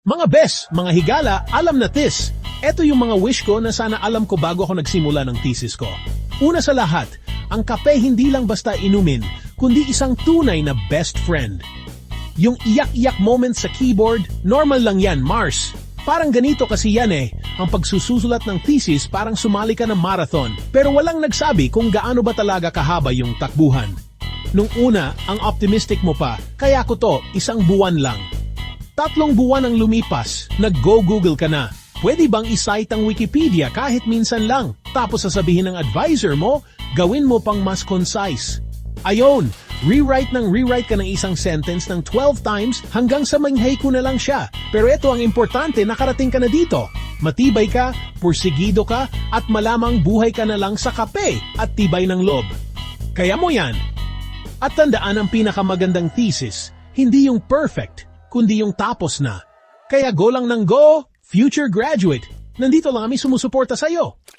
Mga bes, mga higala, alam na tis. Ito yung mga wish ko na sana alam ko bago ako nagsimula ng thesis ko. Una sa lahat, ang kape hindi lang basta inumin, kundi isang tunay na best friend. Yung iyak-iyak moment sa keyboard, normal lang yan, Mars. Parang ganito kasi yan ang pagsusulat ng thesis parang sumali ka ng marathon, pero walang nagsabi kung gaano ba talaga kahaba yung takbuhan. Nung una, ang optimistic mo pa, kaya ko to, 1 buwan lang. 3 buwan ang lumipas, nag-go Google ka na. Pwede bang isite ang Wikipedia kahit minsan lang? Tapos sasabihin ng advisor mo, gawin mo pang mas concise. Ayon, rewrite ka ng isang sentence ng 12 times hanggang sa manghayku na lang siya. Pero ito ang importante, nakarating ka na dito. Matibay ka, pursigido ka, at malamang buhay ka na lang sa kape at tibay ng loob. Kaya mo yan. At tandaan ang pinakamagandang thesis, hindi yung perfect, kundi yung tapos na. Kaya go lang ng go, future graduate. Nandito lang kami sumusuporta sa'yo.